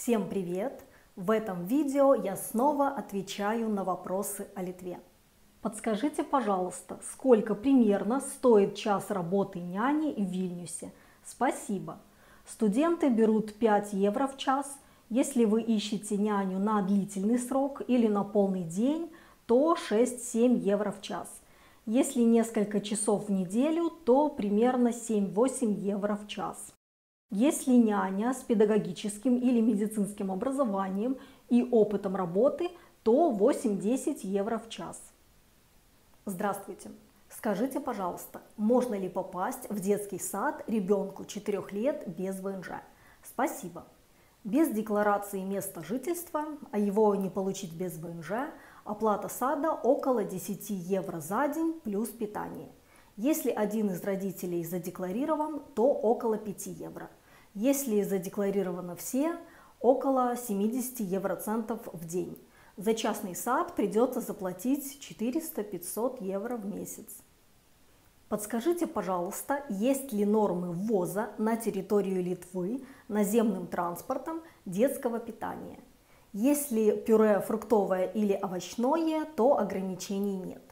Всем привет! В этом видео я снова отвечаю на вопросы о Литве. Подскажите, пожалуйста, сколько примерно стоит час работы няни в Вильнюсе? Спасибо. Студенты берут 5 евро в час. Если вы ищете няню на длительный срок или на полный день, то 6-7 евро в час. Если несколько часов в неделю, то примерно 7-8 евро в час. Если няня с педагогическим или медицинским образованием и опытом работы, то 8-10 евро в час. Здравствуйте! Скажите, пожалуйста, можно ли попасть в детский сад ребенку 4 лет без ВНЖ? Спасибо. Без декларации места жительства, а его не получить без ВНЖ, оплата сада около 10 евро за день плюс питание. Если один из родителей задекларирован, то около 5 евро. Если задекларировано все, около 70 евроцентов в день. За частный сад придется заплатить 400-500 евро в месяц. Подскажите, пожалуйста, есть ли нормы ввоза на территорию Литвы наземным транспортом детского питания? Если пюре фруктовое или овощное, то ограничений нет.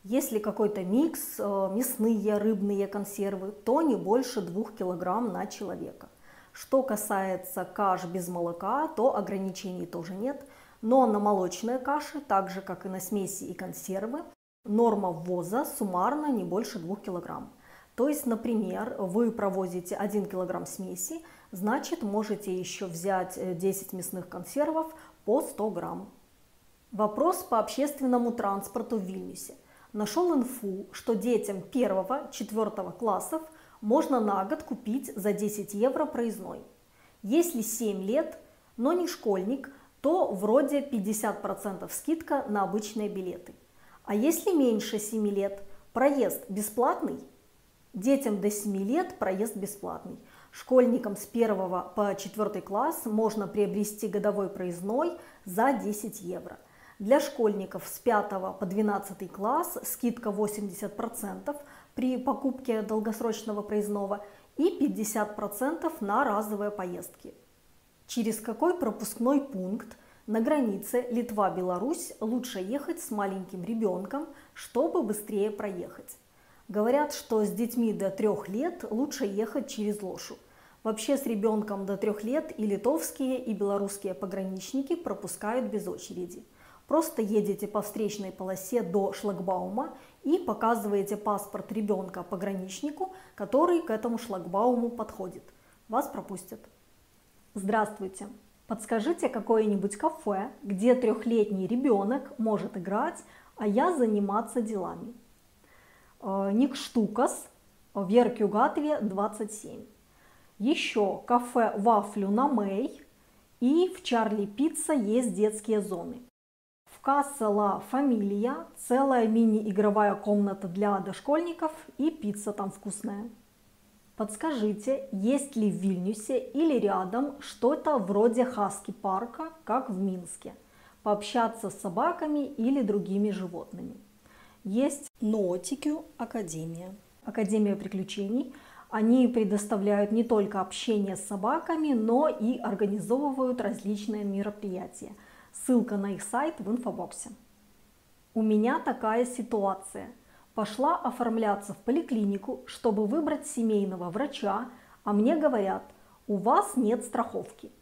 Если какой-то микс, мясные, рыбные консервы, то не больше 2 кг на человека. Что касается каш без молока, то ограничений тоже нет, но на молочные каши, так же как и на смеси и консервы, норма ввоза суммарно не больше 2 кг. То есть, например, вы провозите 1 кг смеси, значит можете еще взять 10 мясных консервов по 100 грамм. Вопрос по общественному транспорту в Вильнюсе. Нашел инфу, что детям 1-4 классов можно на год купить за 10 евро проездной. Если 7 лет, но не школьник, то вроде 50% скидка на обычные билеты. А если меньше 7 лет, проезд бесплатный? Детям до 7 лет проезд бесплатный. Школьникам с 1 по 4 класс можно приобрести годовой проездной за 10 евро. Для школьников с 5 по 12 класс скидка 80% при покупке долгосрочного проездного и 50% на разовые поездки. Через какой пропускной пункт на границе Литва-Беларусь лучше ехать с маленьким ребенком, чтобы быстрее проехать? Говорят, что с детьми до 3 лет лучше ехать через Лошу. Вообще с ребенком до 3 лет и литовские, и белорусские пограничники пропускают без очереди. Просто едете по встречной полосе до шлагбаума и показываете паспорт ребенка пограничнику, который к этому шлагбауму подходит. Вас пропустят. Здравствуйте! Подскажите какое-нибудь кафе, где 3-летний ребенок может играть, а я заниматься делами. Никштукас, Веркюгатве 27. Еще кафе Вафлю на Мэй и в Чарли Пицца есть детские зоны. В Касса Ла Фамилия целая мини-игровая комната для дошкольников и пицца там вкусная. Подскажите, есть ли в Вильнюсе или рядом что-то вроде хаски-парка, как в Минске? Пообщаться с собаками или другими животными. Есть Нотикю Академия. Академия приключений. Они предоставляют не только общение с собаками, но и организовывают различные мероприятия. Ссылка на их сайт в инфобоксе. У меня такая ситуация. Пошла оформляться в поликлинику, чтобы выбрать семейного врача, а мне говорят, у вас нет страховки.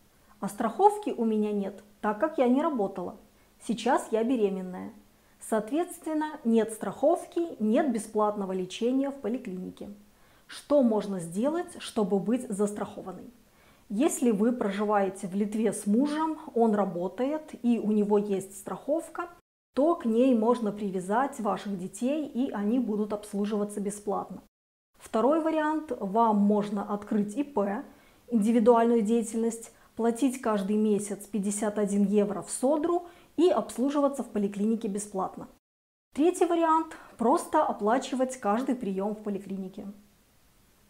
А страховки у меня нет, так как я не работала. Сейчас я беременная. Соответственно, нет страховки, нет бесплатного лечения в поликлинике. Что можно сделать, чтобы быть застрахованной? Если вы проживаете в Литве с мужем, он работает и у него есть страховка, то к ней можно привязать ваших детей и они будут обслуживаться бесплатно. Второй вариант, вам можно открыть ИП, индивидуальную деятельность, платить каждый месяц 51 евро в Содру и обслуживаться в поликлинике бесплатно. Третий вариант, просто оплачивать каждый прием в поликлинике.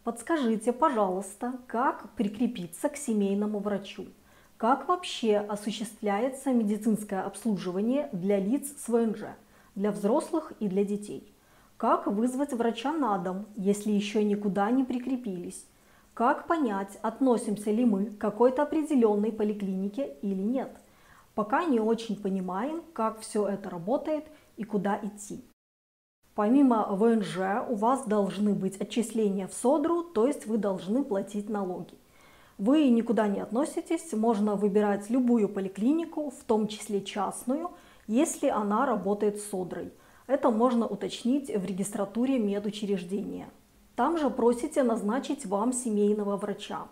Подскажите, пожалуйста, как прикрепиться к семейному врачу? Как вообще осуществляется медицинское обслуживание для лиц с ВНЖ, для взрослых и для детей? Как вызвать врача на дом, если еще никуда не прикрепились? Как понять, относимся ли мы к какой-то определенной поликлинике или нет? Пока не очень понимаем, как все это работает и куда идти. Помимо ВНЖ у вас должны быть отчисления в СОДРу, то есть вы должны платить налоги. Вы никуда не относитесь, можно выбирать любую поликлинику, в том числе частную, если она работает с СОДРой. Это можно уточнить в регистратуре медучреждения. Там же просите назначить вам семейного врача.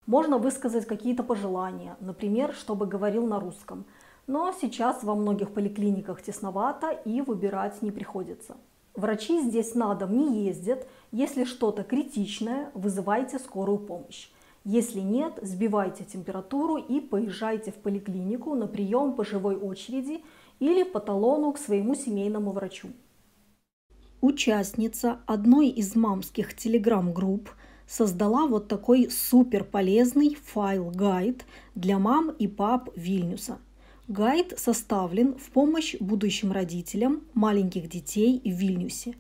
Можно высказать какие-то пожелания, например, чтобы говорил на русском. Но сейчас во многих поликлиниках тесновато и выбирать не приходится. Врачи здесь на дом не ездят. Если что-то критичное, вызывайте скорую помощь. Если нет, сбивайте температуру и поезжайте в поликлинику на прием по живой очереди или по талону к своему семейному врачу. Участница одной из мамских телеграм-групп создала вот такой супер полезный файл-гайд для мам и пап Вильнюса. Гайд составлен в помощь будущим родителям маленьких детей в Вильнюсе.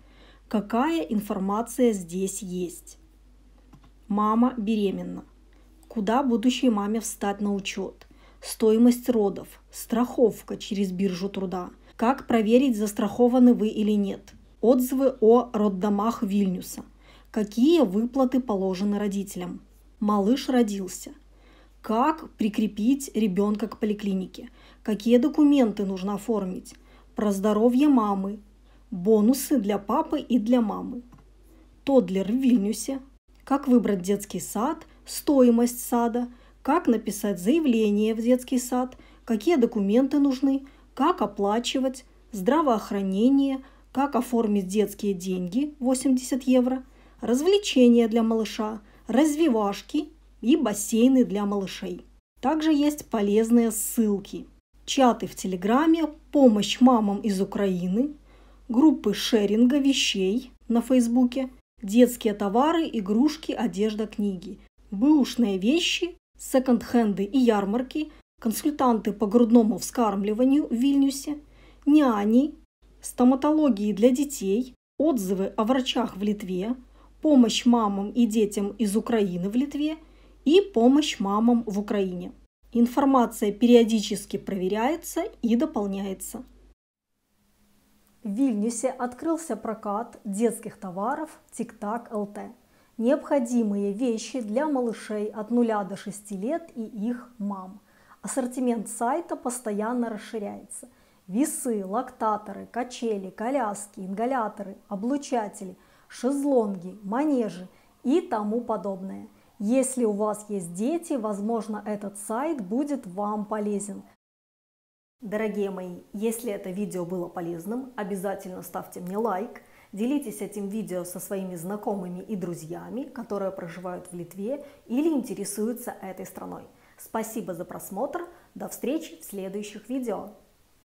Какая информация здесь есть? Мама беременна. Куда будущей маме встать на учет? Стоимость родов, страховка через биржу труда. Как проверить, застрахованы вы или нет? Отзывы о роддомах Вильнюса. Какие выплаты положены родителям? Малыш родился. Как прикрепить ребенка к поликлинике? Какие документы нужно оформить? Про здоровье мамы. Бонусы для папы и для мамы. Тоддлер в Вильнюсе. Как выбрать детский сад? Стоимость сада. Как написать заявление в детский сад? Какие документы нужны? Как оплачивать? Здравоохранение. Как оформить детские деньги 80 евро, развлечения для малыша, развивашки и бассейны для малышей. Также есть полезные ссылки. Чаты в Телеграме, помощь мамам из Украины, группы шеринга вещей на Фейсбуке, детские товары, игрушки, одежда, книги, бэушные вещи, секонд-хенды и ярмарки, консультанты по грудному вскармливанию в Вильнюсе, няни, стоматологии для детей, отзывы о врачах в Литве, помощь мамам и детям из Украины в Литве и помощь мамам в Украине. Информация периодически проверяется и дополняется. В Вильнюсе открылся прокат детских товаров Тик-Так ЛТ. Необходимые вещи для малышей от 0 до 6 лет и их мам. Ассортимент сайта постоянно расширяется. Весы, лактаторы, качели, коляски, ингаляторы, облучатели, шезлонги, манежи и тому подобное. Если у вас есть дети, возможно, этот сайт будет вам полезен. Дорогие мои, если это видео было полезным, обязательно ставьте мне лайк, делитесь этим видео со своими знакомыми и друзьями, которые проживают в Литве или интересуются этой страной. Спасибо за просмотр, до встречи в следующих видео.